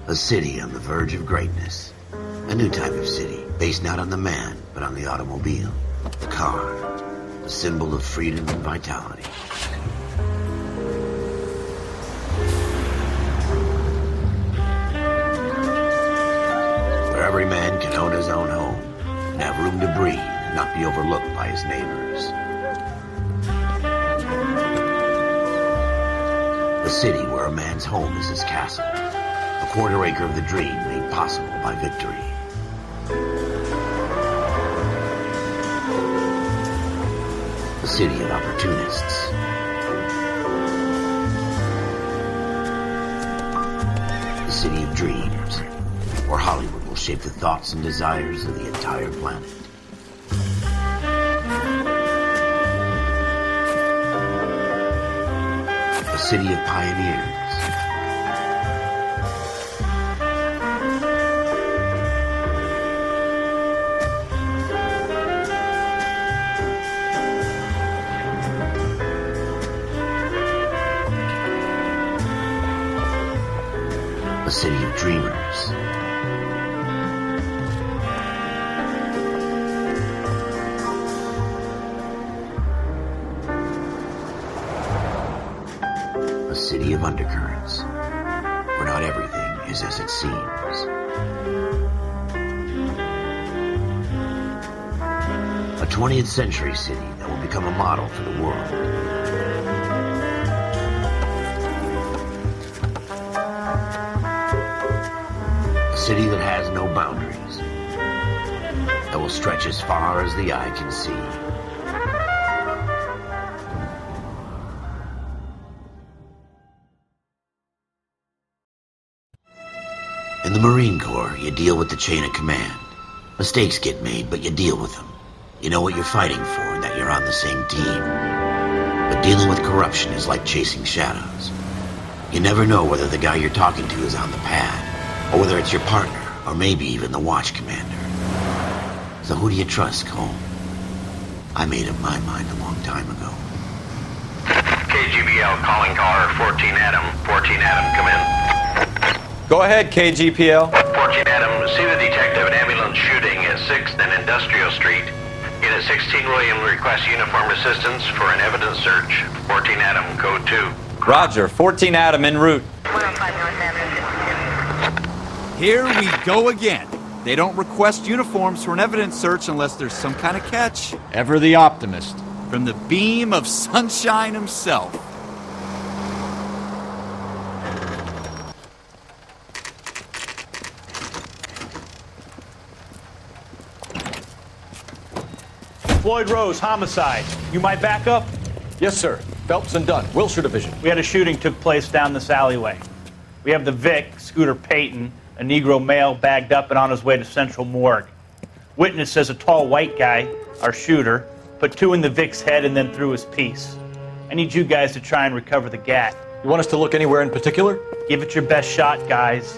A city on the verge of greatness. A new type of city, based not on the man, but on the automobile. The car. The symbol of freedom and vitality. Where every man can own his own home, and have room to breathe, and not be overlooked by his neighbors. A city where a man's home is his castle. A quarter acre of the dream made possible by victory. A city of opportunists. A city of dreams, where Hollywood will shape the thoughts and desires of the entire planet. A city of pioneers. A city of dreamers. A city of undercurrents, where not everything is as it seems. A 20th century city that will become a model for the world. A city that has no boundaries, that will stretch as far as the eye can see. In the Marine Corps, you deal with the chain of command. Mistakes get made, but you deal with them. You know what you're fighting for and that you're on the same team. But dealing with corruption is like chasing shadows. You never know whether the guy you're talking to is on the pad, or whether it's your partner, or maybe even the watch commander. So who do you trust, Cole? I made up my mind a long time ago. KGBL calling caller 14 Adam. 14 Adam, come in. Go ahead, KGPL. 14 Adam, see the detective, an ambulance shooting at 6th and Industrial Street. Unit 16 William requests uniform assistance for an evidence search. 14 Adam, code 2. Roger, 14 Adam en route. 105 North Avenue. Here we go again. They don't request uniforms for an evidence search unless there's some kind of catch. Ever the optimist. From the beam of sunshine himself. Floyd Rose, homicide. You might back up? Yes, sir. Phelps and Dunn, Wilshire Division. We had a shooting took place down this alleyway. We have the Vic, Scooter Payton, a Negro male bagged up and on his way to Central Morgue. Witness says a tall white guy, our shooter, put 2 in the Vic's head and then threw his piece. I need you guys to try and recover the gat. You want us to look anywhere in particular? Give it your best shot, guys.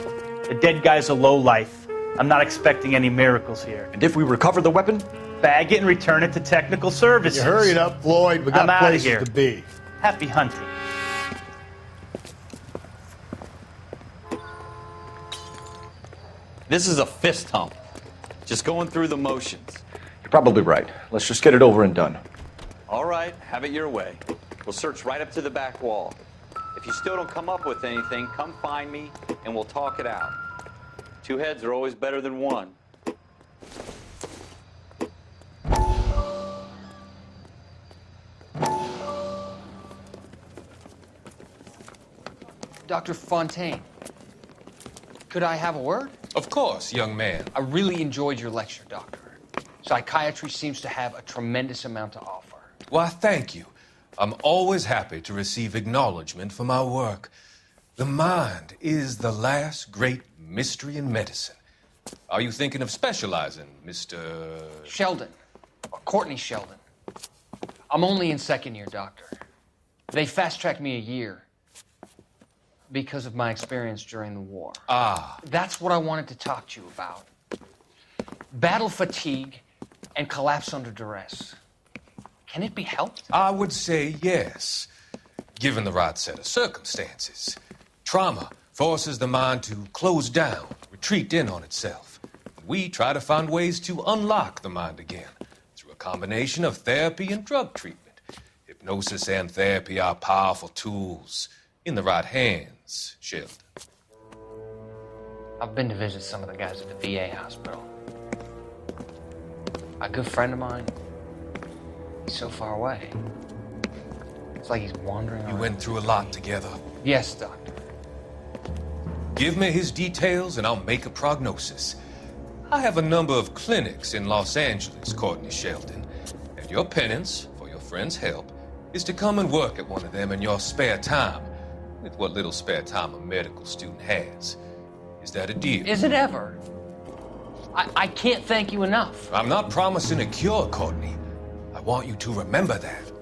The dead guy's a lowlife. I'm not expecting any miracles here. And if we recover the weapon? Bag it and return it to technical services. You hurry it up, Floyd. We got I'm outta places here. to be. Happy hunting. This is a fist hump. Just going through the motions. You're probably right. Let's just get it over and done. All right, have it your way. We'll search right up to the back wall. If you still don't come up with anything, come find me and we'll talk it out. 2 heads are always better than one. Dr. Fontaine, could I have a word? Of course, young man. I really enjoyed your lecture, Doctor. Psychiatry seems to have a tremendous amount to offer. Why, thank you. I'm always happy to receive acknowledgement for my work. The mind is the last great mystery in medicine. Are you thinking of specializing, Mr. Sheldon, or Courtney Sheldon. I'm only in 2nd year, Doctor. They fast-tracked me a year because of my experience during the war. Ah. That's what I wanted to talk to you about. Battle fatigue and collapse under duress. Can it be helped? I would say yes, given the right set of circumstances. Trauma forces the mind to close down, retreat in on itself. We try to find ways to unlock the mind again through a combination of therapy and drug treatment. Hypnosis and therapy are powerful tools in the right hands, Sheldon. I've been to visit some of the guys at the VA hospital. A good friend of mine, he's so far away. It's like he's wandering You around. went through a lot together. Yes, Doctor. Give me his details and I'll make a prognosis. I have a number of clinics in Los Angeles, Courtney Sheldon, and your penance for your friend's help is to come and work at one of them in your spare time, with what little spare time a medical student has. Is that a deal? Is it ever? I can't thank you enough. I'm not promising a cure, Courtney. I want you to remember that.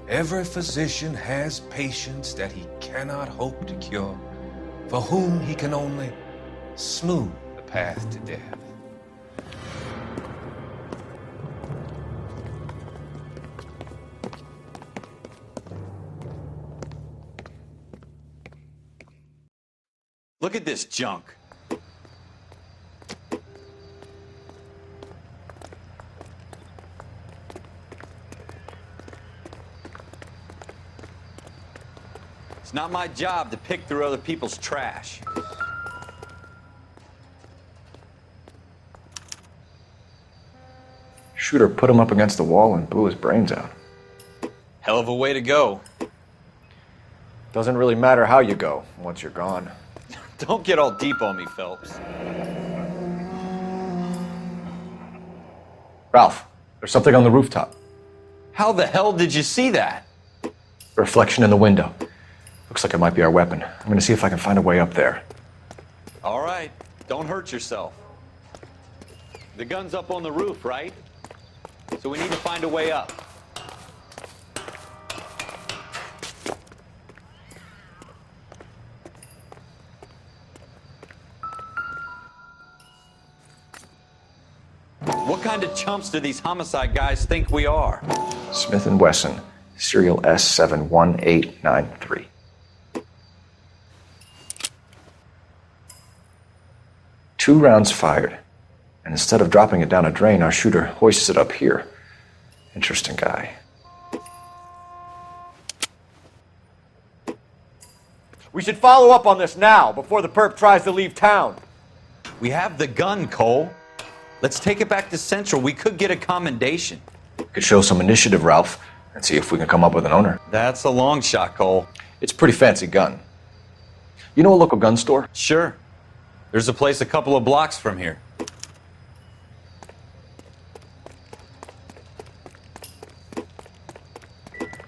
Every physician has patients that he cannot hope to cure, for whom he can only smooth the path to death. Look at this junk. It's not my job to pick through other people's trash. Shooter put him up against the wall and blew his brains out. Hell of a way to go. Doesn't really matter how you go once you're gone. Don't get all deep on me, Phelps. Ralph, there's something on the rooftop. How the hell did you see that? Reflection in the window. Looks like it might be our weapon. I'm gonna see if I can find a way up there. All right, don't hurt yourself. The gun's up on the roof, right? So we need to find a way up. What kind of chumps do these homicide guys think we are? Smith & Wesson, serial S71893. 2 rounds fired, and instead of dropping it down a drain, our shooter hoists it up here. Interesting guy. We should follow up on this now, before the perp tries to leave town. We have the gun, Cole. Let's take it back to Central. We could get a commendation. Could show some initiative, Ralph, and see if we can come up with an owner. That's a long shot, Cole. It's a pretty fancy gun. You know a local gun store? Sure. There's a place a couple of blocks from here.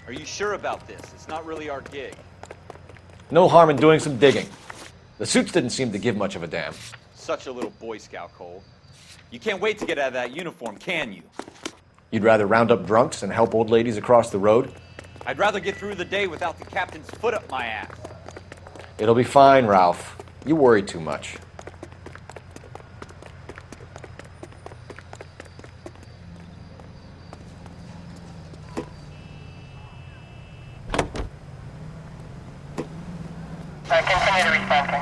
Are you sure about this? It's not really our gig. No harm in doing some digging. The suits didn't seem to give much of a damn. Such a little Boy Scout, Cole. You can't wait to get out of that uniform, can you? You'd rather round up drunks and help old ladies across the road? I'd rather get through the day without the captain's foot up my ass. It'll be fine, Ralph. You worry too much. Continue to respond, King.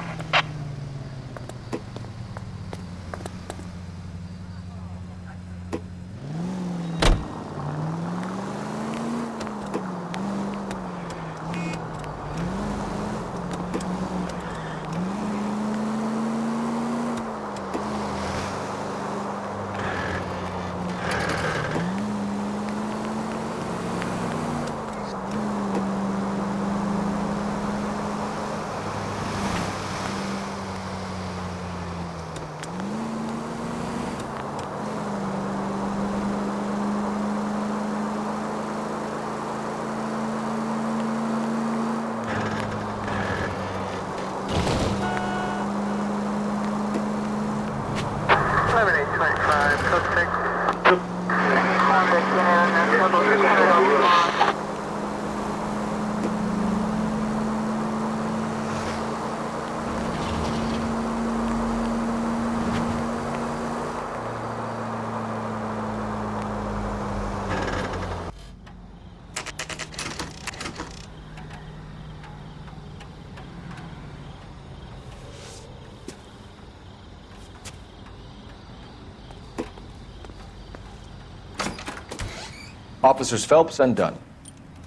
Officers Phelps and Dunn.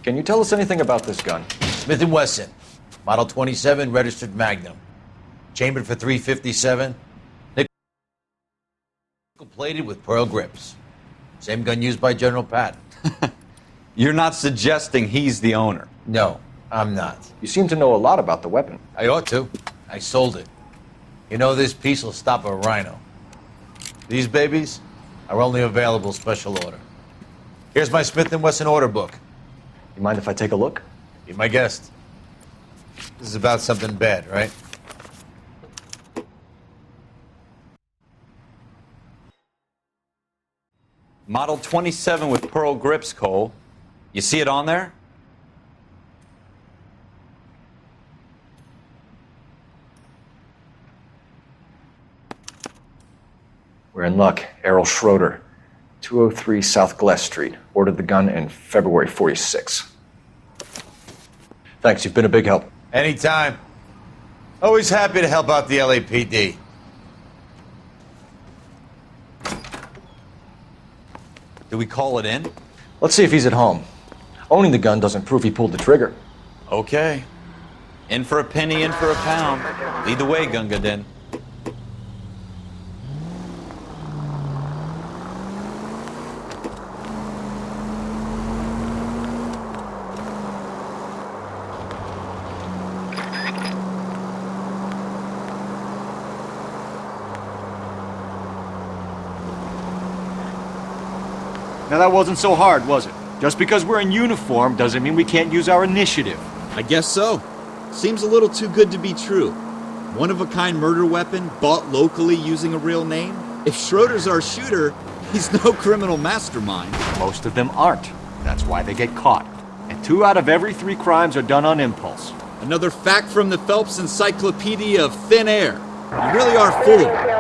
Can you tell us anything about this gun? Smith & Wesson, Model 27, registered Magnum. Chambered for .357, nickel-plated with pearl grips. Same gun used by General Patton. You're not suggesting he's the owner? No, I'm not. You seem to know a lot about the weapon. I ought to. I sold it. You know, this piece will stop a rhino. These babies are only available special order. Here's my Smith & Wesson order book. You mind if I take a look? Be my guest. This is about something bad, right? Model 27 with pearl grips, Cole. You see it on there? We're in luck. Errol Schroeder, 203 South Glass Street. Ordered the gun in February '46. Thanks, you've been a big help. Anytime. Always happy to help out the LAPD. Do we call it in? Let's see if he's at home. Owning the gun doesn't prove he pulled the trigger. Okay. In for a penny, in for a pound. Lead the way, Gunga Din. Now that wasn't so hard, was it? Just because we're in uniform doesn't mean we can't use our initiative. I guess so. Seems a little too good to be true. One-of-a-kind murder weapon bought locally using a real name? If Schroeder's our shooter, he's no criminal mastermind. Most of them aren't. That's why they get caught. And 2 out of every 3 crimes are done on impulse. Another fact from the Phelps Encyclopedia of Thin Air. You really are full of it.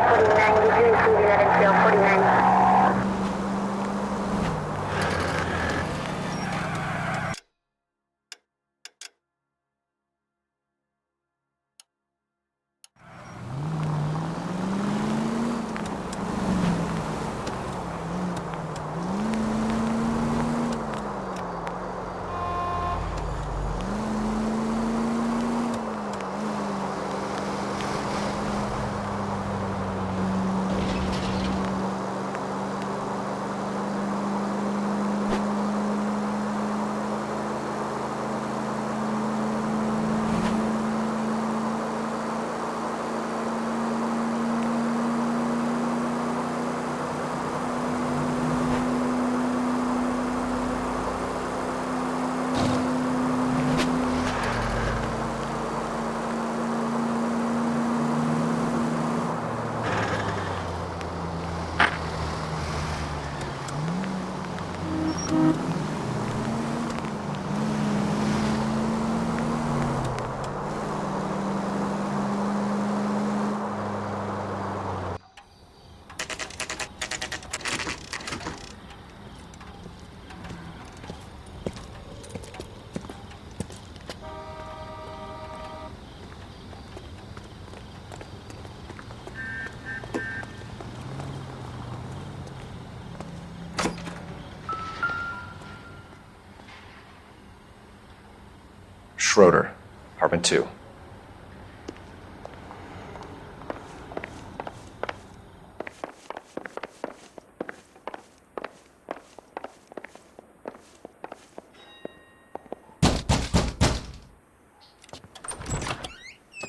Schroeder, apartment 2.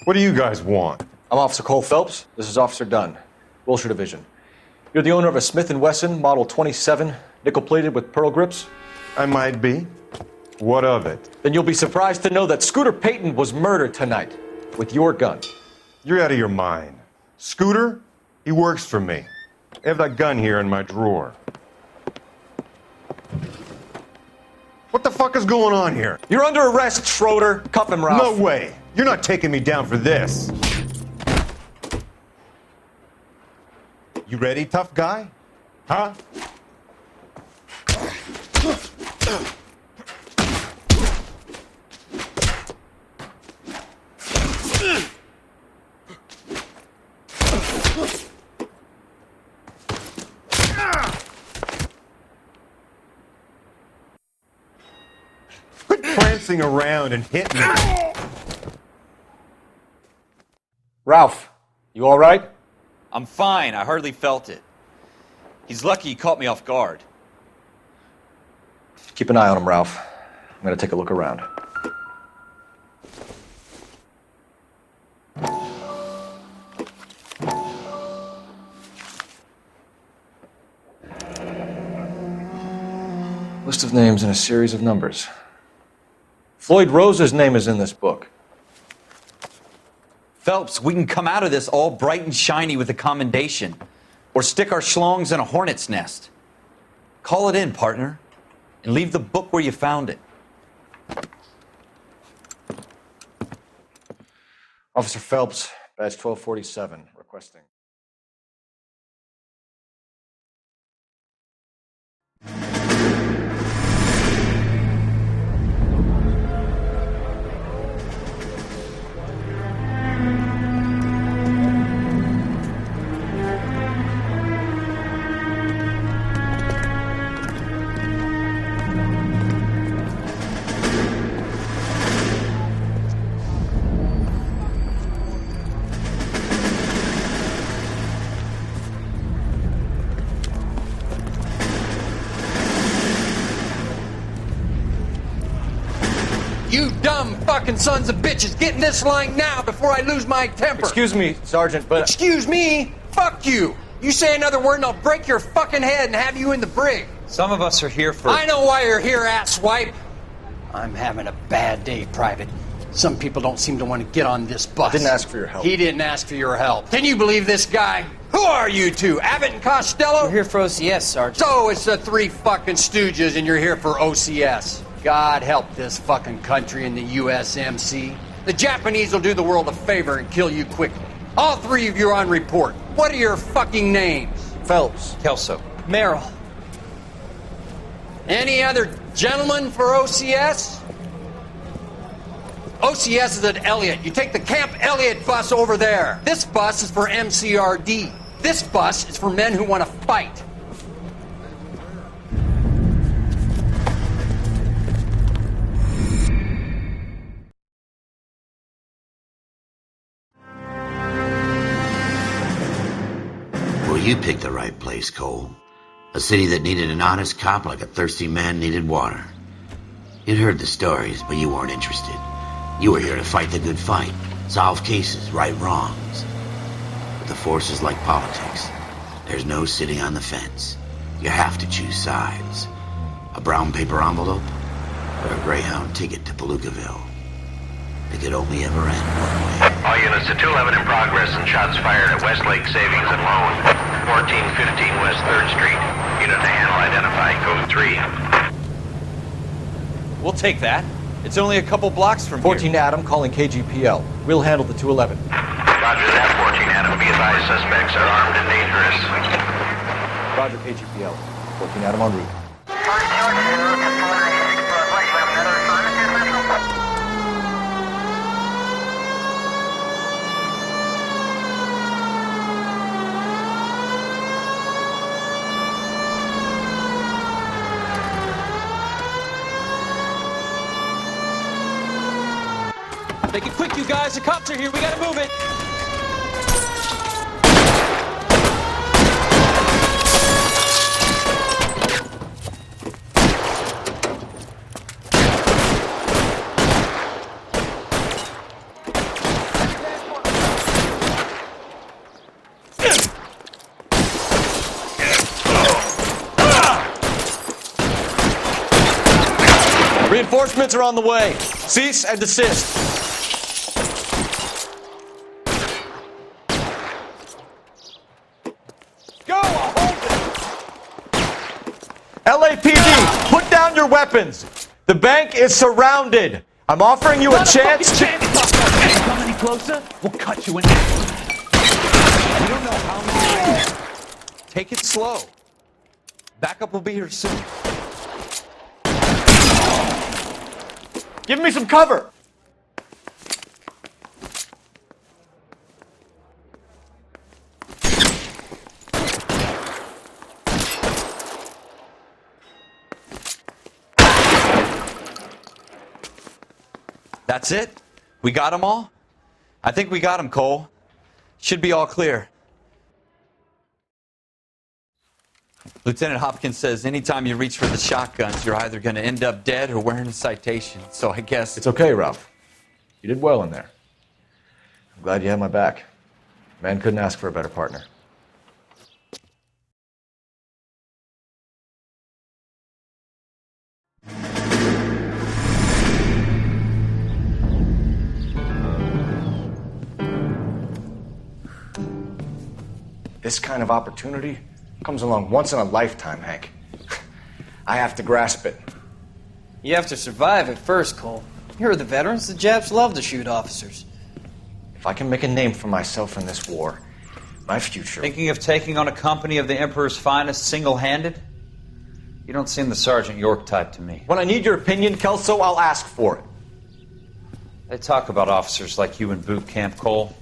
What do you guys want? I'm Officer Cole Phelps. This is Officer Dunn, Wilshire Division. You're the owner of a Smith & Wesson Model 27, nickel-plated with pearl grips? I might be. What of it? Then you'll be surprised to know that Scooter Payton was murdered tonight with your gun. You're out of your mind. Scooter? He works for me. I have that gun here in my drawer. What the fuck is going on here? You're under arrest, Schroeder. Cuff him, Ralph. No way. You're not taking me down for this. You ready, tough guy? Huh? dancing around and hit me. Ralph, you all right? I'm fine. I hardly felt it. He's lucky he caught me off guard. Keep an eye on him, Ralph. I'm gonna take a look around. List of names and a series of numbers. Floyd Rose's name is in this book. Phelps, we can come out of this all bright and shiny with a commendation. Or stick our schlongs in a hornet's nest. Call it in, partner. And leave the book where you found it. Officer Phelps, badge 1247, requesting. You dumb fucking sons of bitches, get in this line now before I lose my temper. Excuse me, Sergeant, but... Excuse me? Fuck you. You say another word and I'll break your fucking head and have you in the brig. Some of us are here for... I know why you're here, asswipe. I'm having a bad day, Private. Some people don't seem to want to get on this bus. I didn't ask for your help. He didn't ask for your help. Can you believe this guy? Who are you two? Abbott and Costello? We're here for OCS, Sergeant. So it's the three fucking stooges and you're here for OCS. God help this fucking country and the USMC. The Japanese will do the world a favor and kill you quickly. All three of you are on report. What are your fucking names? Phelps. Kelso. Merrill. Any other gentlemen for OCS? OCS is at Elliott. You take the Camp Elliott bus over there. This bus is for MCRD. This bus is for men who want to fight. Well, you picked the right place, Cole. A city that needed an honest cop like a thirsty man needed water. You'd heard the stories, but you weren't interested. You were here to fight the good fight, solve cases, right wrongs. But the force is like politics. There's no sitting on the fence. You have to choose sides. A brown paper envelope or a Greyhound ticket to Palookaville. It could only ever end one way. All units to 211 in progress and shots fired at Westlake Savings and Loan, 1415 West 3rd Street. Unit to handle identified, code 3. We'll take that. It's only a couple blocks from 14 here. Adam calling KGPL. We'll handle the 211. Roger that, 14 Adam. Be advised, suspects are armed and dangerous. Roger, KGPL. 14 Adam en route. Make it quick, you guys. The cops are here. We gotta move it. Reinforcements are on the way. Cease and desist. LAPD, put down your weapons. The bank is surrounded. I'm offering you a chance to... Come any closer, we'll cut you in half. We don't know how many there are. Take it slow. Backup will be here soon. Give me some cover. That's it? We got them all? I think we got them, Cole. Should be all clear. Lieutenant Hopkins says anytime you reach for the shotguns, you're either going to end up dead or wearing a citation. So I guess... It's okay, Ralph. You did well in there. I'm glad you had my back. Man couldn't ask for a better partner. This kind of opportunity comes along once in a lifetime, Hank. I have to grasp it. You have to survive it first, Cole. You're the veterans. The Japs love to shoot officers. If I can make a name for myself in this war, my future... Thinking of taking on a company of the Emperor's finest single-handed? You don't seem the Sergeant York type to me. When I need your opinion, Kelso, I'll ask for it. They talk about officers like you in boot camp, Cole.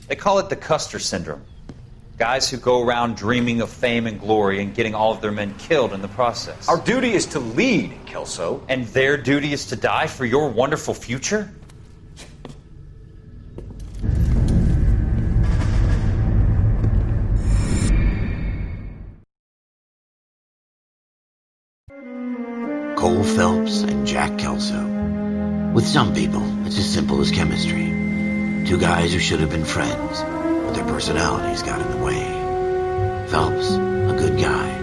They call it the Custer Syndrome. Guys who go around dreaming of fame and glory and getting all of their men killed in the process. Our duty is to lead, Kelso. And their duty is to die for your wonderful future? Cole Phelps and Jack Kelso. With some people, it's as simple as chemistry. Two guys who should have been friends, but their personalities got in the way. Phelps, a good guy,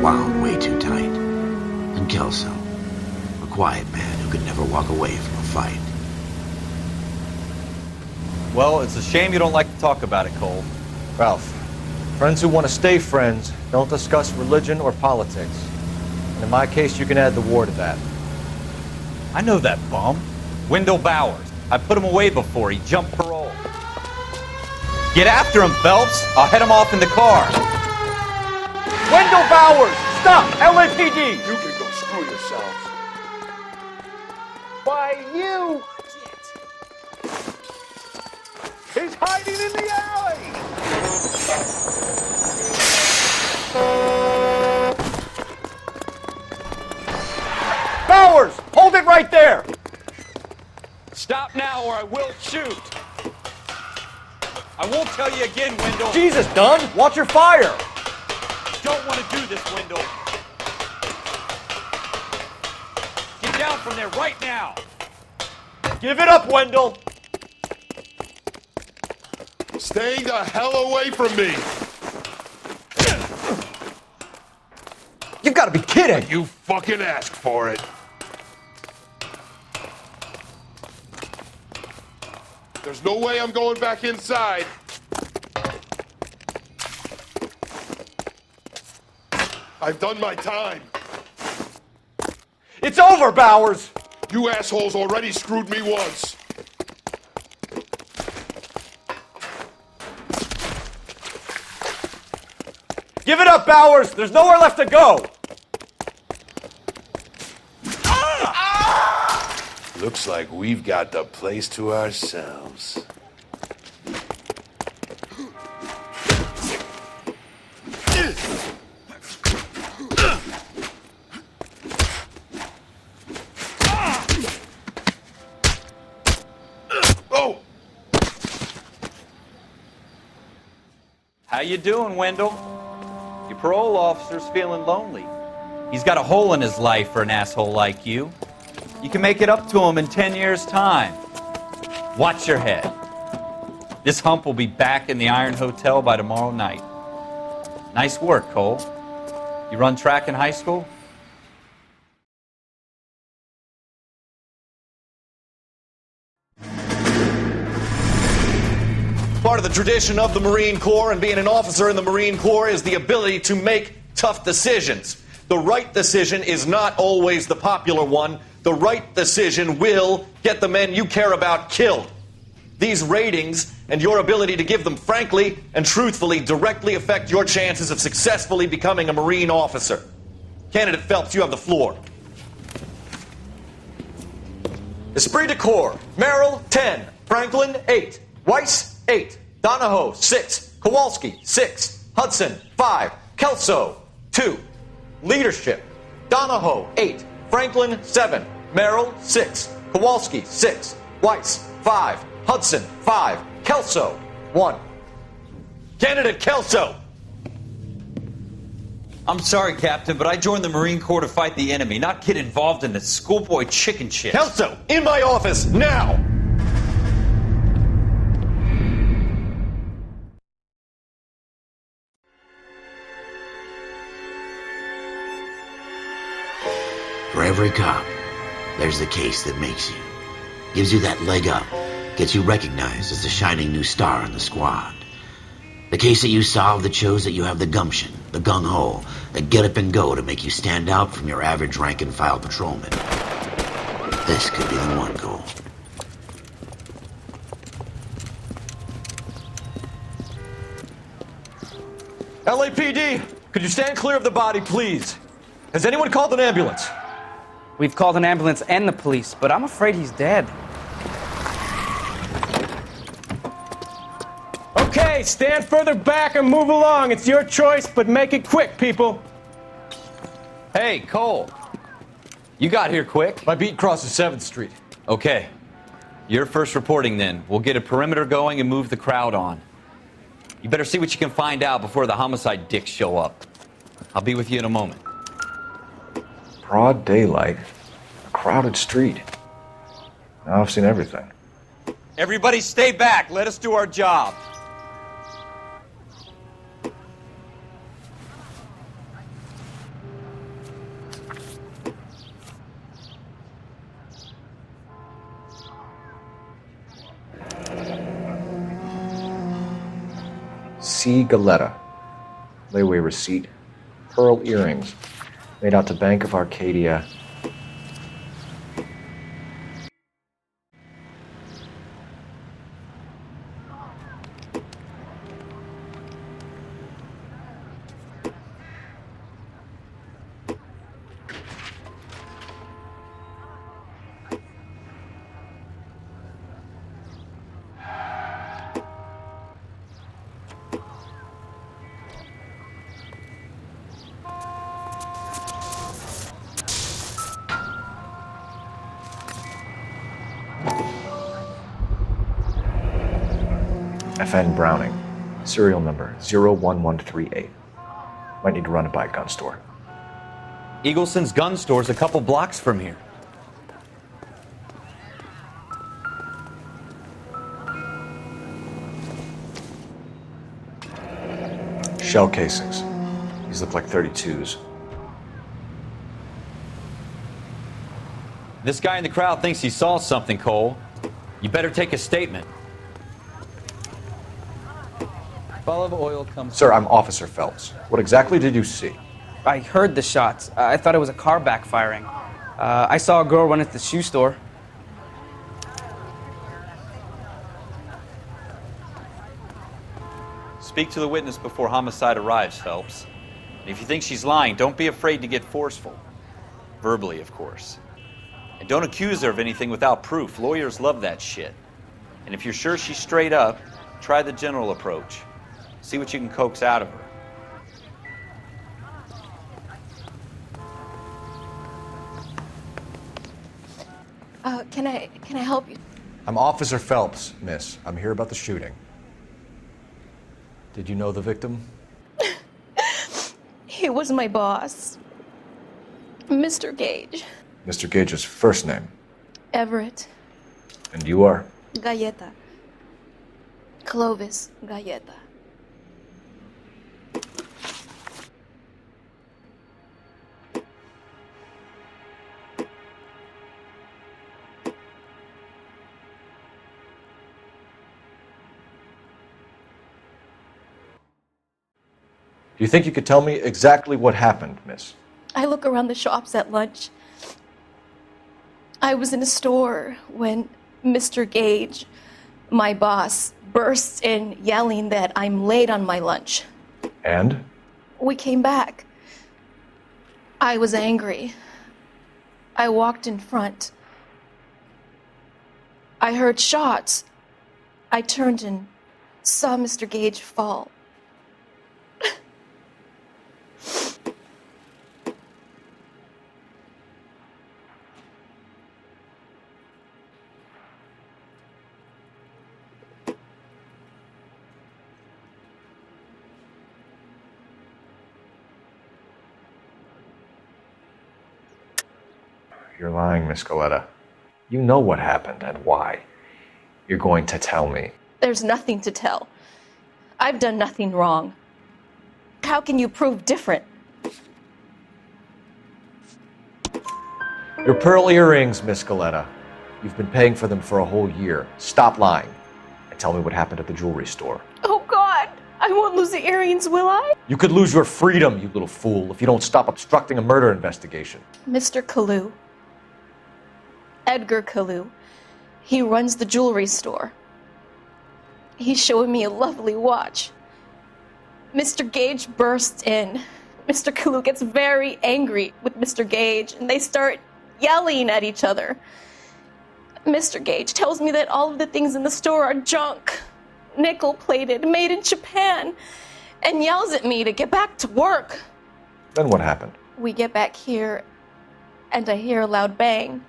wound way too tight. And Kelso, a quiet man who could never walk away from a fight. Well, it's a shame you don't like to talk about it, Cole. Ralph, friends who want to stay friends don't discuss religion or politics. And in my case, you can add the war to that. I know that bum. Wendell Bowers. I put him away before he jumped parole. Get after him, Phelps. I'll head him off in the car. Wendell Bowers! Stop! LAPD! You can go screw yourselves. Why, you! He's hiding in the alley! Bowers! Hold it right there! Stop now or I will shoot. I won't tell you again, Wendell. Jesus, Dunn! Watch your fire! Don't want to do this, Wendell. Get down from there right now. Give it up, Wendell! Stay the hell away from me! You've got to be kidding! You fucking asked for it. There's no way I'm going back inside. I've done my time. It's over, Bowers! You assholes already screwed me once. Give it up, Bowers! There's nowhere left to go! Looks like we've got the place to ourselves. Oh! How you doing, Wendell? Your parole officer's feeling lonely. He's got a hole in his life for an asshole like you. You can make it up to him in 10 years' time. Watch your head. This hump will be back in the Iron Hotel by tomorrow night. Nice work, Cole. You run track in high school? Part of the tradition of the Marine Corps and being an officer in the Marine Corps is the ability to make tough decisions. The right decision is not always the popular one. The right decision will get the men you care about killed. These ratings and your ability to give them frankly and truthfully directly affect your chances of successfully becoming a Marine officer. Candidate Phelps, you have the floor. Esprit de Corps, Merrill, 10. Franklin, 8. Weiss, 8. Donahoe, 6. Kowalski, 6. Hudson, 5. Kelso, 2. Leadership, Donahoe, 8. Franklin, 7. Merrill, 6. Kowalski, 6. Weiss, 5. Hudson, 5. Kelso, 1. Candidate Kelso! I'm sorry, Captain, but I joined the Marine Corps to fight the enemy, not get involved in the schoolboy chicken shit. Kelso, in my office, now! For every cop, there's the case that makes you. Gives you that leg up. Gets you recognized as the shining new star in the squad. The case that you solve that shows that you have the gumption, the gung-ho, the get up and go to make you stand out from your average rank-and-file patrolman. This could be the one, Cole. LAPD, could you stand clear of the body, please? Has anyone called an ambulance? We've called an ambulance and the police, but I'm afraid he's dead. Okay, stand further back and move along. It's your choice, but make it quick, people. Hey, Cole. You got here quick. My beat crosses 7th Street. Okay. You're first reporting then. We'll get a perimeter going and move the crowd on. You better see what you can find out before the homicide dicks show up. I'll be with you in a moment. Broad daylight, a crowded street. Now I've seen everything. Everybody stay back. Let us do our job. C. Galetta. Layaway receipt. Pearl earrings. Made out to Bank of Arcadia. FN Browning, serial number 01138. Might need to run it by a gun store. Eagleson's gun store's a couple blocks from here. Shell casings. These look like 32s. This guy in the crowd thinks he saw something, Cole. You better take a statement. Ball of oil comes. Sir, I'm Officer Phelps. What exactly did you see? I heard the shots. I thought it was a car backfiring. I saw a girl run into the shoe store. Speak to the witness before homicide arrives, Phelps. And if you think she's lying, don't be afraid to get forceful. Verbally, of course. And don't accuse her of anything without proof. Lawyers love that shit. And if you're sure she's straight up, try the general approach. See what you can coax out of her. Can I help you? I'm Officer Phelps, miss. I'm here about the shooting. Did you know the victim? He was my boss, Mr. Gage. Mr. Gage's first name. Everett. And you are? Galleta. Clovis Galleta. Do you think you could tell me exactly what happened, miss? I look around the shops at lunch. I was in a store when Mr. Gage, my boss, bursts in yelling that I'm late on my lunch. And? We came back. I was angry. I walked in front. I heard shots. I turned and saw Mr. Gage fall. You're lying, Miss Coletta. You know what happened and why. You're going to tell me. There's nothing to tell. I've done nothing wrong. How can you prove different? Your pearl earrings, Miss Coletta. You've been paying for them for a whole year. Stop lying and tell me what happened at the jewelry store. Oh, God. I won't lose the earrings, will I? You could lose your freedom, you little fool, if you don't stop obstructing a murder investigation. Mr. Kalu. Edgar Kalu. He runs the jewelry store. He's showing me a lovely watch. Mr. Gage bursts in. Mr. Kalu gets very angry with Mr. Gage, and they start yelling at each other. Mr. Gage tells me that all of the things in the store are junk, nickel-plated, made in Japan, and yells at me to get back to work. Then what happened? We get back here, and I hear a loud bang.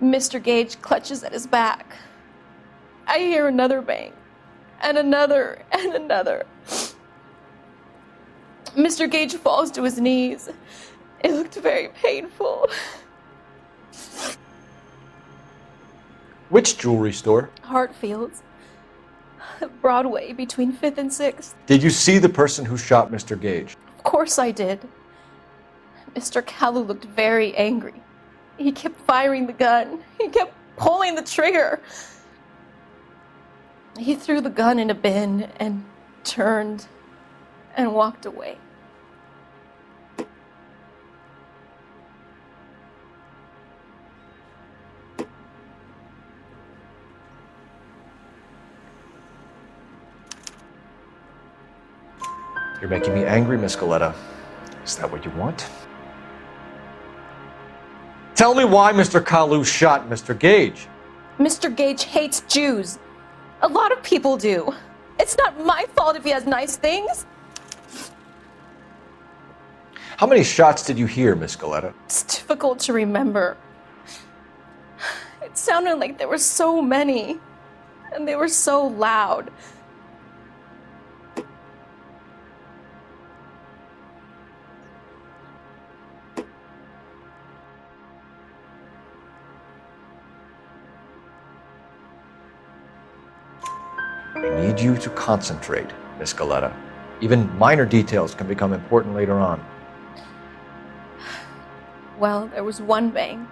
Mr. Gage clutches at his back. I hear another bang, and another, and another. Mr. Gage falls to his knees. It looked very painful. Which jewelry store? Hartfield's. Broadway, between 5th and 6th. Did you see the person who shot Mr. Gage? Of course I did. Mr. Kalu looked very angry. He kept firing the gun. He kept pulling the trigger. He threw the gun in a bin and turned and walked away. You're making me angry, Miss Coletta. Is that what you want? Tell me why Mr. Kalu shot Mr. Gage. Mr. Gage hates Jews. A lot of people do. It's not my fault if he has nice things. How many shots did you hear, Miss Coletta? It's difficult to remember. It sounded like there were so many, and they were so loud. I need you to concentrate, Miss Coletta. Even minor details can become important later on. Well, there was one bang,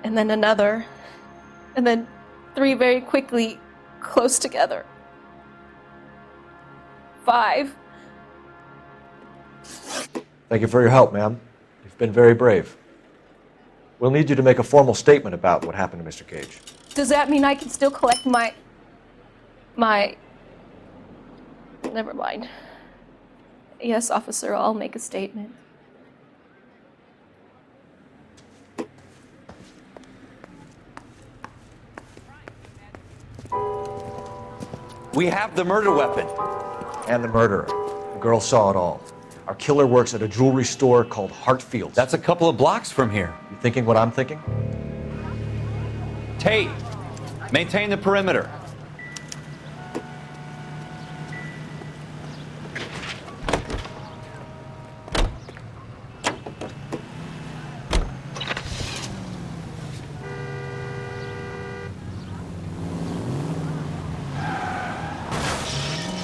and then another, and then 3 very quickly, close together. 5. Thank you for your help, ma'am. You've been very brave. We'll need you to make a formal statement about what happened to Mr. Gage. Does that mean I can still collect my... Never mind. Yes, officer, I'll make a statement. We have the murder weapon. And the murderer. The girl saw it all. Our killer works at a jewelry store called Hartfield's. That's a couple of blocks from here. You thinking what I'm thinking? Tate, maintain the perimeter.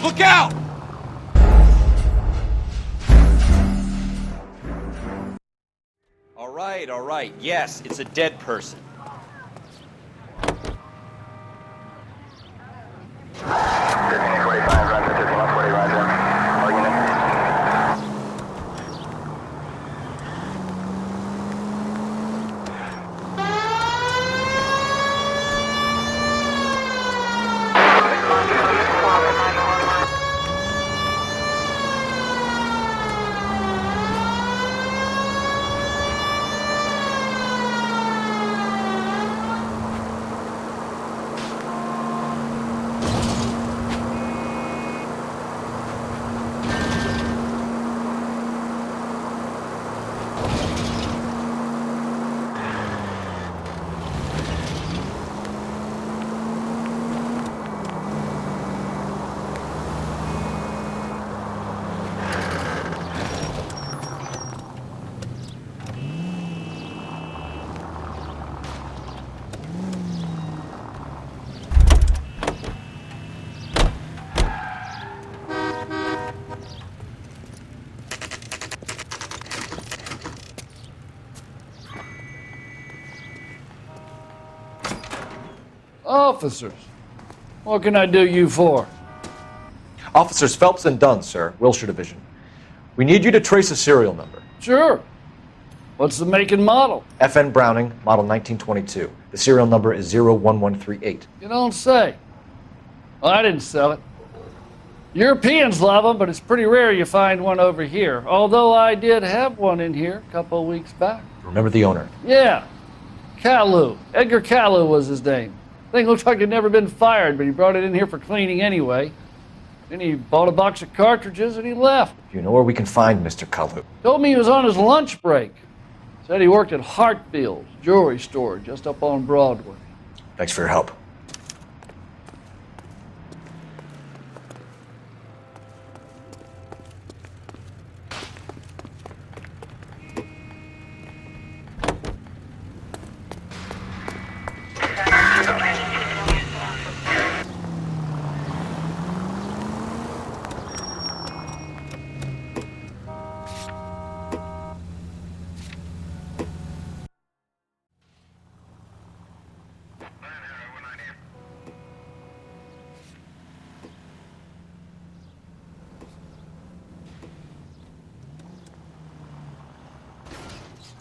Look out! All right. Yes, it's a dead person. Officers, what can I do you for? Officers Phelps and Dunn, sir, Wilshire Division. We need you to trace a serial number. Sure. What's the make and model? FN Browning, model 1922. The serial number is 01138. You don't say. Well, I didn't sell it. Europeans love them, but it's pretty rare you find one over here. Although I did have one in here a couple of weeks back. Remember the owner? Yeah. Kalu. Edgar Kalu was his name. Thing looked like he'd never been fired, but he brought it in here for cleaning anyway. Then he bought a box of cartridges and he left. You know where we can find Mr. Kalu? Told me he was on his lunch break. Said he worked at Hartfield's jewelry store just up on Broadway. Thanks for your help.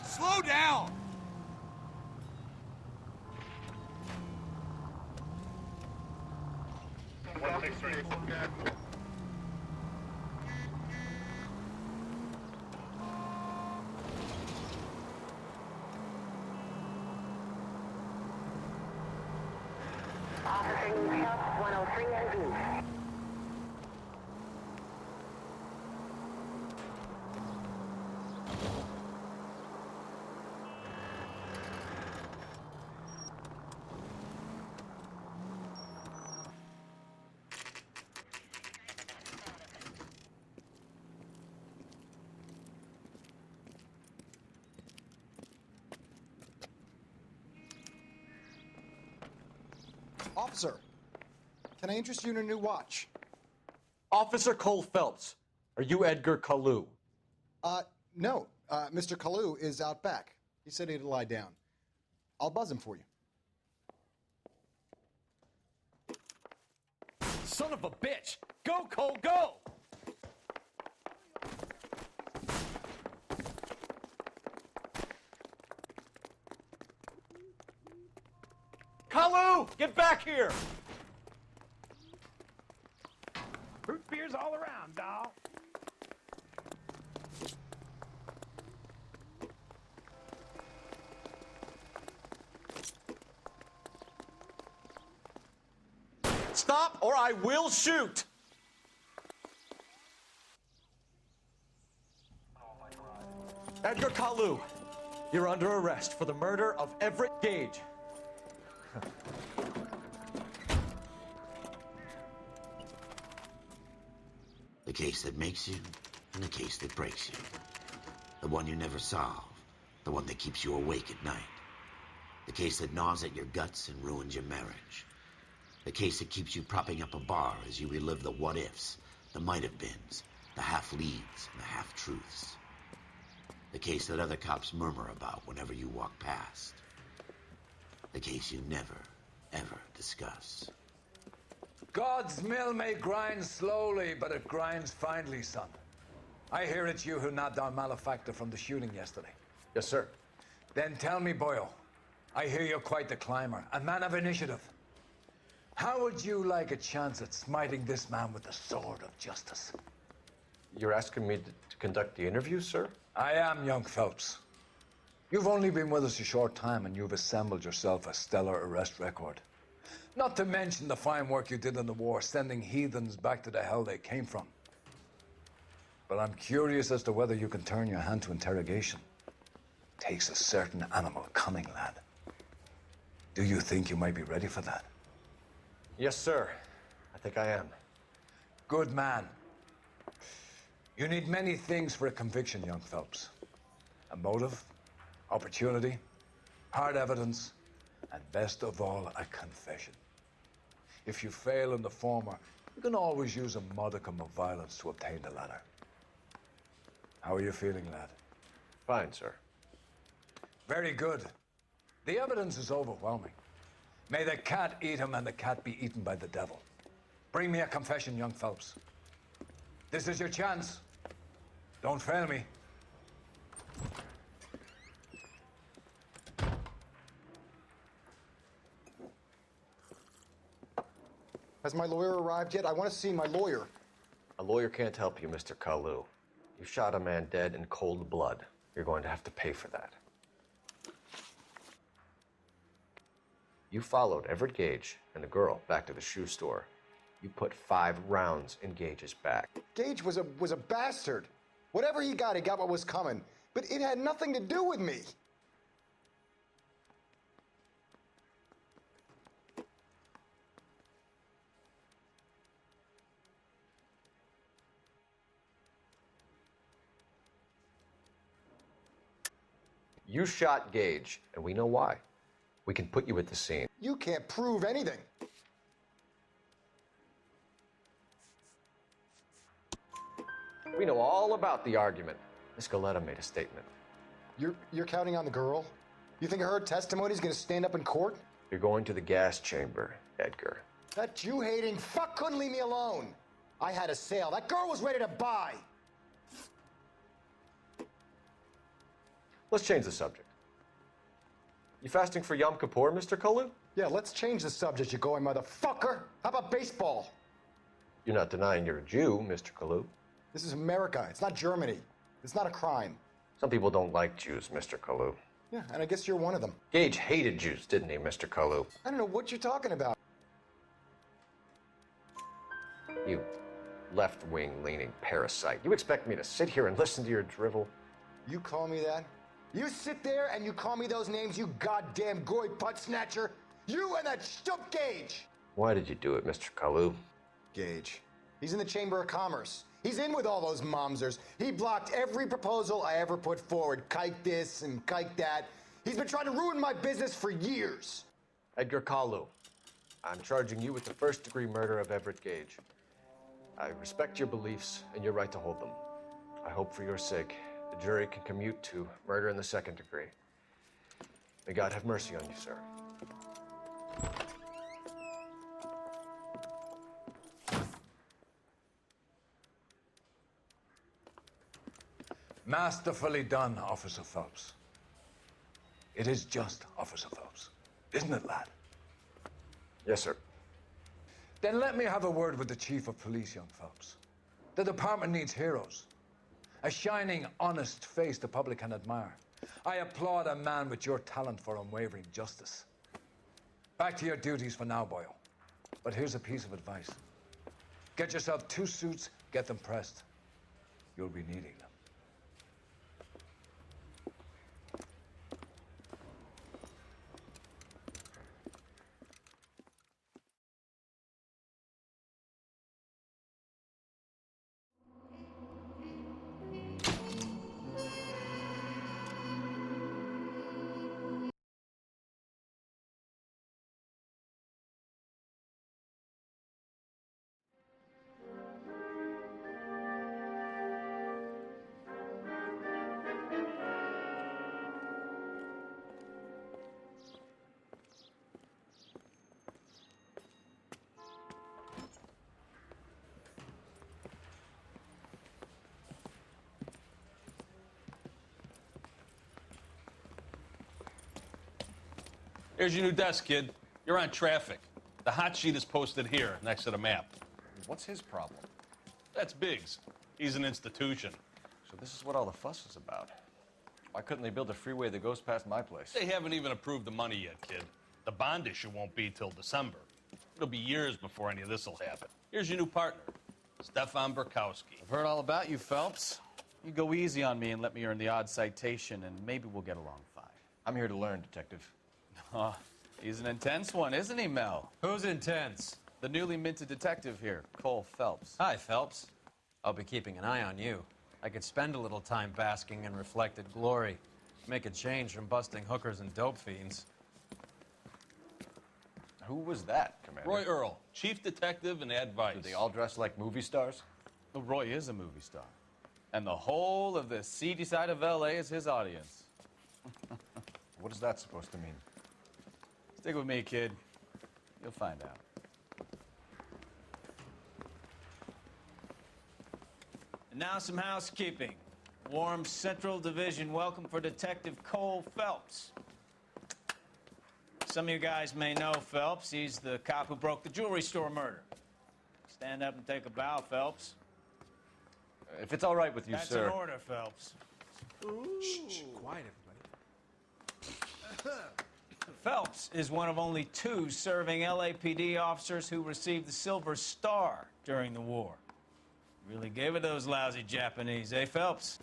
Slow down! Officer, can I interest you in a new watch? Officer Cole Phelps, are you Edgar Kalu? No. Mr. Kalu is out back. He said he'd lie down. I'll buzz him for you. Son of a bitch! Go, Cole, go! Kalu, get back here! Root beers all around, doll. Stop or I will shoot! Edgar Kalu, you're under arrest for the murder of Everett Gage. The case that makes you, and the case that breaks you. The one you never solve, the one that keeps you awake at night. The case that gnaws at your guts and ruins your marriage. The case that keeps you propping up a bar as you relive the what-ifs, the might-have-beens, the half-leads, and the half-truths. The case that other cops murmur about whenever you walk past. The case you never, ever discuss. God's mill may grind slowly, but it grinds finely, son. I hear it's you who nabbed our malefactor from the shooting yesterday. Yes, sir. Then tell me, Boyle, I hear you're quite the climber, a man of initiative. How would you like a chance at smiting this man with the sword of justice? You're asking me to conduct the interview, sir? I am, young Phelps. You've only been with us a short time, and you've assembled yourself a stellar arrest record. Not to mention the fine work you did in the war, sending heathens back to the hell they came from. But I'm curious as to whether you can turn your hand to interrogation. Takes a certain animal cunning, lad. Do you think you might be ready for that? Yes, sir. I think I am. Good man. You need many things for a conviction, young Phelps. A motive, opportunity, hard evidence, and best of all, a confession. If you fail in the former, you can always use a modicum of violence to obtain the latter. How are you feeling, lad? Fine, sir. Very good. The evidence is overwhelming. May the cat eat him and the cat be eaten by the devil. Bring me a confession, young Phelps. This is your chance. Don't fail me. Has my lawyer arrived yet? I want to see my lawyer. A lawyer can't help you, Mr. Kalu. You shot a man dead in cold blood. You're going to have to pay for that. You followed Everett Gage and the girl back to the shoe store. You put 5 rounds in Gage's back. Gage was a bastard. Whatever he got what was coming. But it had nothing to do with me. You shot Gage, and we know why. We can put you at the scene. You can't prove anything. We know all about the argument. Miss Galetta made a statement. You're counting on the girl? You think her testimony's gonna stand up in court? You're going to the gas chamber, Edgar. That Jew-hating fuck couldn't leave me alone. I had a sale. That girl was ready to buy. Let's change the subject. You fasting for Yom Kippur, Mr. Kalu? Yeah, let's change the subject, you going motherfucker. How about baseball? You're not denying you're a Jew, Mr. Kalu. This is America. It's not Germany. It's not a crime. Some people don't like Jews, Mr. Kalu. Yeah, and I guess you're one of them. Gage hated Jews, didn't he, Mr. Kalu? I don't know what you're talking about. You left-wing leaning parasite. You expect me to sit here and listen to your drivel? You call me that? You sit there and you call me those names, you goddamn goy putt snatcher? You and that stump Gage! Why did you do it, Mr. Kalu? Gage. He's in the Chamber of Commerce. He's in with all those momsers. He blocked every proposal I ever put forward. Kike this and kike that. He's been trying to ruin my business for years. Edgar Kalu, I'm charging you with the first-degree murder of Everett Gage. I respect your beliefs and your right to hold them. I hope for your sake the jury can commute to murder in the second degree. May God have mercy on you, sir. Masterfully done, Officer Phelps. It is just, Officer Phelps. Isn't it, lad? Yes, sir. Then let me have a word with the Chief of Police, young Phelps. The department needs heroes. A shining, honest face the public can admire. I applaud a man with your talent for unwavering justice. Back to your duties for now, boyo. But here's a piece of advice. Get yourself 2 suits, get them pressed. You'll be needing them. Here's your new desk, kid. You're on traffic. The hot sheet is posted here, next to the map. What's his problem? That's Biggs. He's an institution. So this is what all the fuss is about. Why couldn't they build a freeway that goes past my place? They haven't even approved the money yet, kid. The bond issue won't be till December. It'll be years before any of this will happen. Here's your new partner, Stefan Burkowski. I've heard all about you, Phelps. You go easy on me and let me earn the odd citation, and maybe we'll get along fine. I'm here to learn, Detective. Oh, he's an intense one, isn't he, Mel? Who's intense? The newly minted detective here, Cole Phelps. Hi, Phelps. I'll be keeping an eye on you. I could spend a little time basking in reflected glory. Make a change from busting hookers and dope fiends. Who was that, Commander? Roy Earl, chief detective and advice. Do they all dress like movie stars? Well, Roy is a movie star. And the whole of the seedy side of L.A. is his audience. What is that supposed to mean? Stick with me, kid. You'll find out. And now some housekeeping. Warm Central Division welcome for Detective Cole Phelps. Some of you guys may know Phelps. He's the cop who broke the jewelry store murder. Stand up and take a bow, Phelps. If it's all right with you, That's sir. an order, Phelps. Shh, quiet, everybody. Phelps is one of only 2 serving LAPD officers who received the Silver Star during the war. Really gave it those lousy Japanese, eh, Phelps?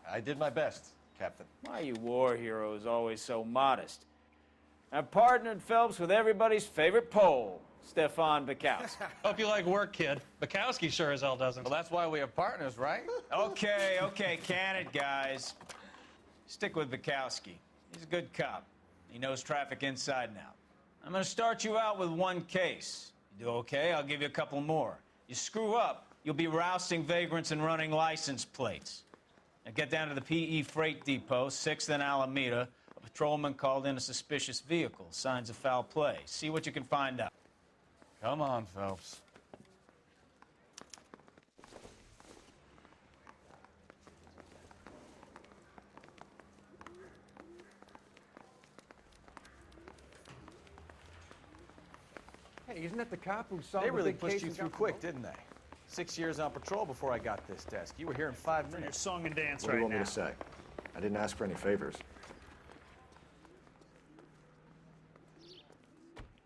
I did my best, Captain. Why you war heroes always so modest? I've partnered Phelps with everybody's favorite Pole, Stefan Bukowski. Hope you like work, kid. Bukowski sure as hell doesn't. Well, that's why we have partners, right? Okay, can it, guys. Stick with Bukowski. He's a good cop. He knows traffic inside and out. I'm gonna start you out with 1 case. You do okay, I'll give you a couple more. You screw up, you'll be rousting vagrants and running license plates. Now get down to the PE Freight Depot, 6th and Alameda. A patrolman called in a suspicious vehicle. Signs of foul play. See what you can find out. Come on, Phelps. Hey, isn't that the cop who saw They the really big pushed case you and through got quick, didn't they? 6 years on patrol before I got this desk. You were here in 5 minutes. Your song and dance What do you want me to say? I didn't ask for any favors.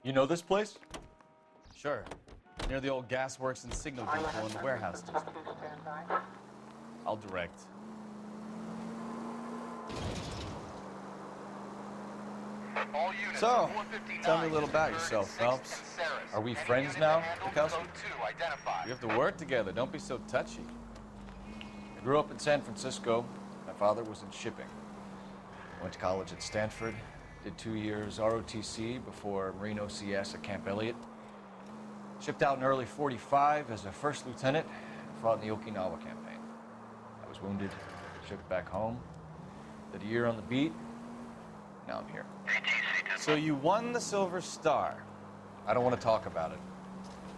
You know this place? Sure. Near the old gas works and signal depot in the warehouse district. I'll direct. So, tell me a little about yourself, Phelps. Are we friends now, Bukowski? We have to work together. Don't be so touchy. I grew up in San Francisco. My father was in shipping. Went to college at Stanford. Did 2 years ROTC before Marine OCS at Camp Elliott. Shipped out in early '45 as a first lieutenant and fought in the Okinawa campaign. I was wounded, shipped back home. Did a year on the beat. Now I'm here. So you won the Silver Star. I don't want to talk about it.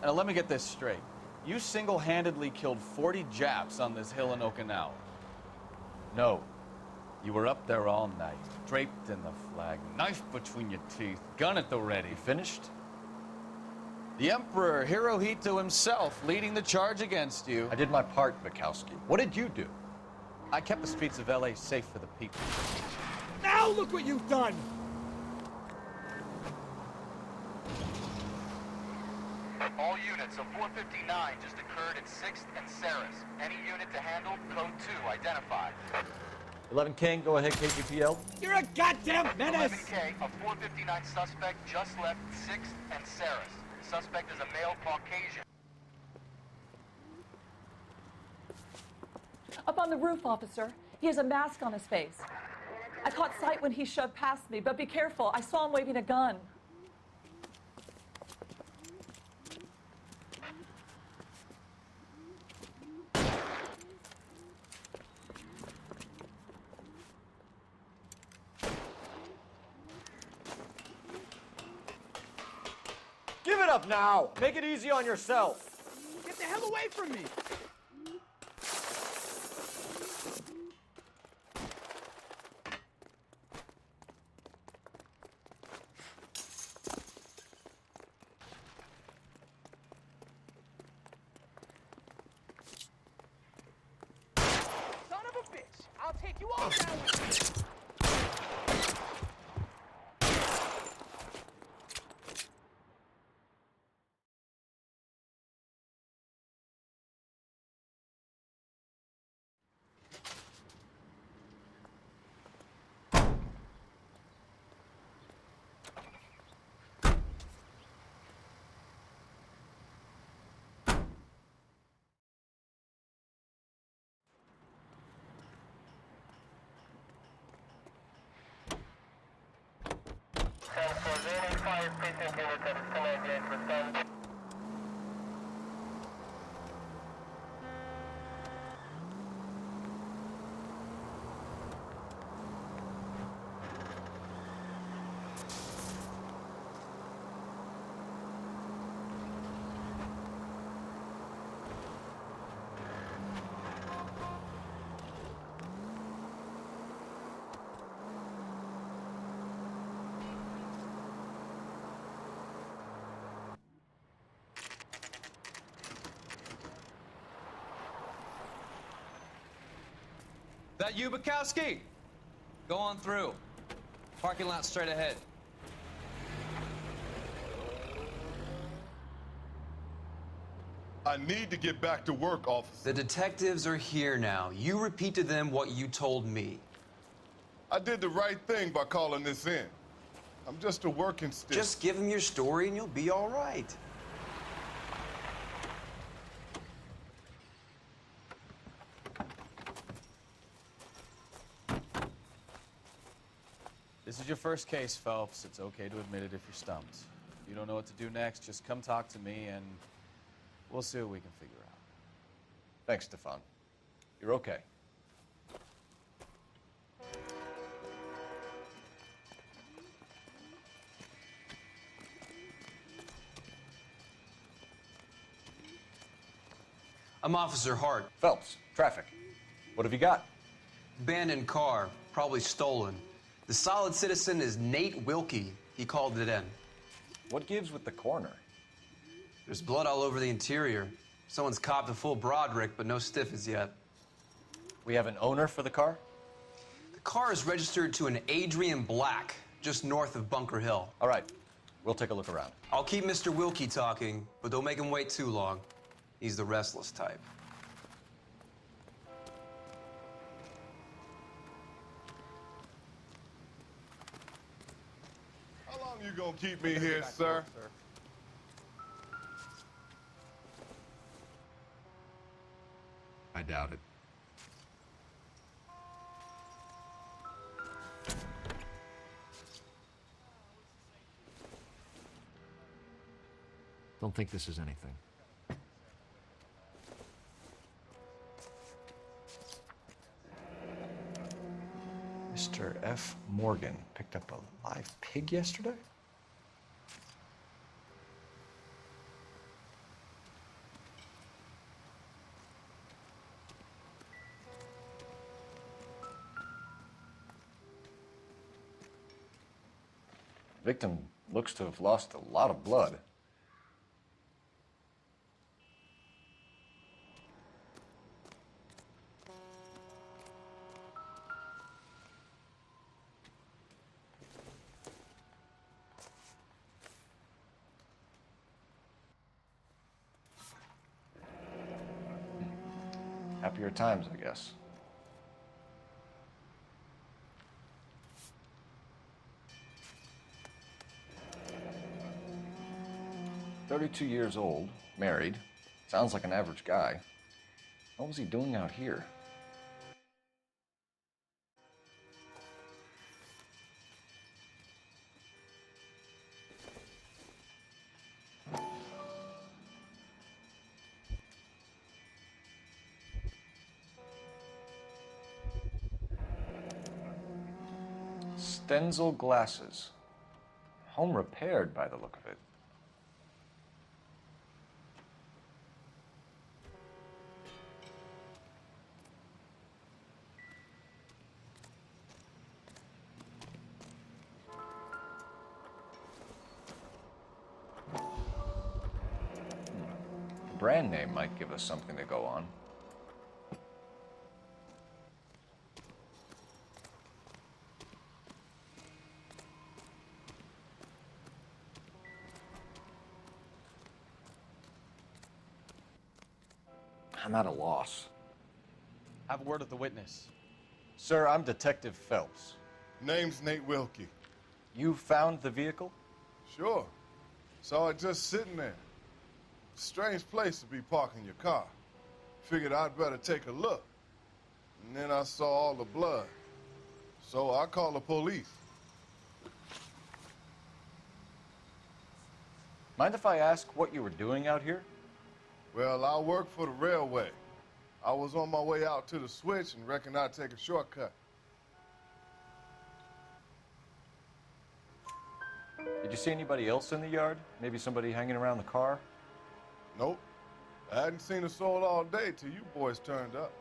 Now let me get this straight. You single-handedly killed 40 Japs on this hill in Okinawa. No. You were up there all night, draped in the flag, knife between your teeth, gun at the ready. You finished? The Emperor Hirohito himself leading the charge against you. I did my part, Bukowski. What did you do? I kept the streets of LA safe for the people. Now look what you've done! All units, a 459 just occurred at 6th and Saris. Any unit to handle, code 2, identified. 11 King, go ahead, KGPL. You're a goddamn menace! 11K, a 459 suspect just left 6th and Saris. Suspect is a male Caucasian. Up on the roof, officer. He has a mask on his face. I caught sight when he shoved past me, but be careful. I saw him waving a gun. Give it up now! Make it easy on yourself! Get the hell away from me! Son of a bitch! I'll take you all down with me! That you, Bukowski? Go on through. Parking lot straight ahead. I need to get back to work, officer. The detectives are here now. You repeat to them what you told me. I did the right thing by calling this in. I'm just a working stick. Just give them your story and you'll be all right. This is your first case, Phelps. It's okay to admit it if you're stumped. If you don't know what to do next, just come talk to me and we'll see what we can figure out. Thanks, Stefan. You're okay. I'm Officer Hart. Phelps, traffic. What have you got? Abandoned car, probably stolen. The solid citizen is Nate Wilkie. He called it in. What gives with the coroner? There's blood all over the interior. Someone's copped a full Broderick, but no stiff as yet. We have an owner for the car? The car is registered to an Adrian Black, just north of Bunker Hill. All right, we'll take a look around. I'll keep Mr. Wilkie talking, but don't make him wait too long. He's the restless type. How long you gonna keep me here, sir? I doubt it. Don't think this is anything. Mr. F. Morgan picked up a live pig yesterday? Victim looks to have lost a lot of blood. Happier times, I guess. "32 years old, married. Sounds like an average guy. What was he doing out here?" Stenzel glasses. Home repaired by the look of it. The brand name might give us something to go on. I'm at a loss. Have a word with the witness. Sir, I'm Detective Phelps. Name's Nate Wilkie. You found the vehicle? Sure. Saw it just sitting there. Strange place to be parking your car. Figured I'd better take a look. And then I saw all the blood. So I called the police. Mind if I ask what you were doing out here? Well, I work for the railway. I was on my way out to the switch and reckoned I'd take a shortcut. Did you see anybody else in the yard? Maybe somebody hanging around the car? Nope. I hadn't seen a soul all day till you boys turned up.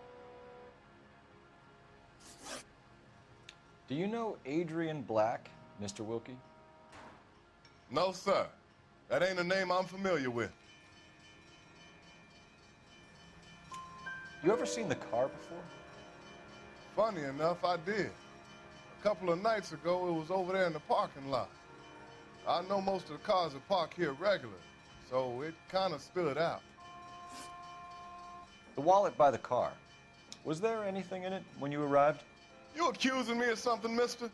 Do you know Adrian Black, Mr. Wilkie? No, sir. That ain't a name I'm familiar with. You ever seen the car before? Funny enough, I did. A couple of nights ago, it was over there in the parking lot. I know most of the cars are parked here regular, so it kind of stood out. The wallet by the car. Was there anything in it when you arrived? You accusing me of something, mister?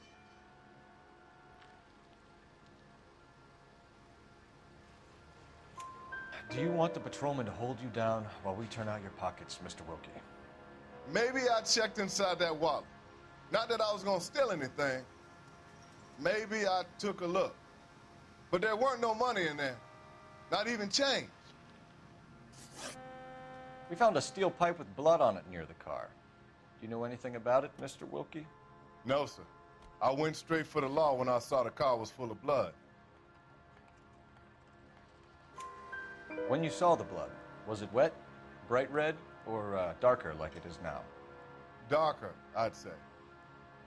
Do you want the patrolman to hold you down while we turn out your pockets, Mr. Wilkie? Maybe I checked inside that wallet. Not that I was gonna steal anything. Maybe I took a look. But there weren't no money in there. Not even change. We found a steel pipe with blood on it near the car. Do you know anything about it, Mr. Wilkie? No, sir. I went straight for the law when I saw the car was full of blood. When you saw the blood, was it wet, bright red, or darker like it is now? Darker, I'd say.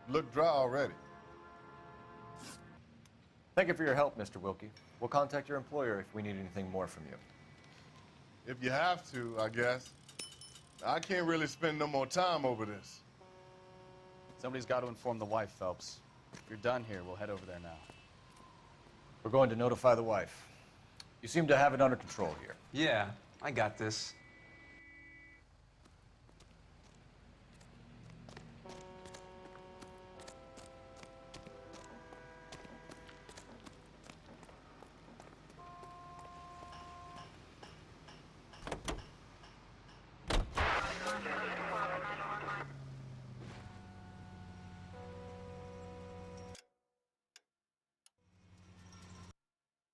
Looked dry already. Thank you for your help, Mr. Wilkie. We'll contact your employer if we need anything more from you. If you have to, I guess. I can't really spend no more time over this. Somebody's got to inform the wife, Phelps. If you're done here, we'll head over there now. We're going to notify the wife. You seem to have it under control here. Yeah, I got this.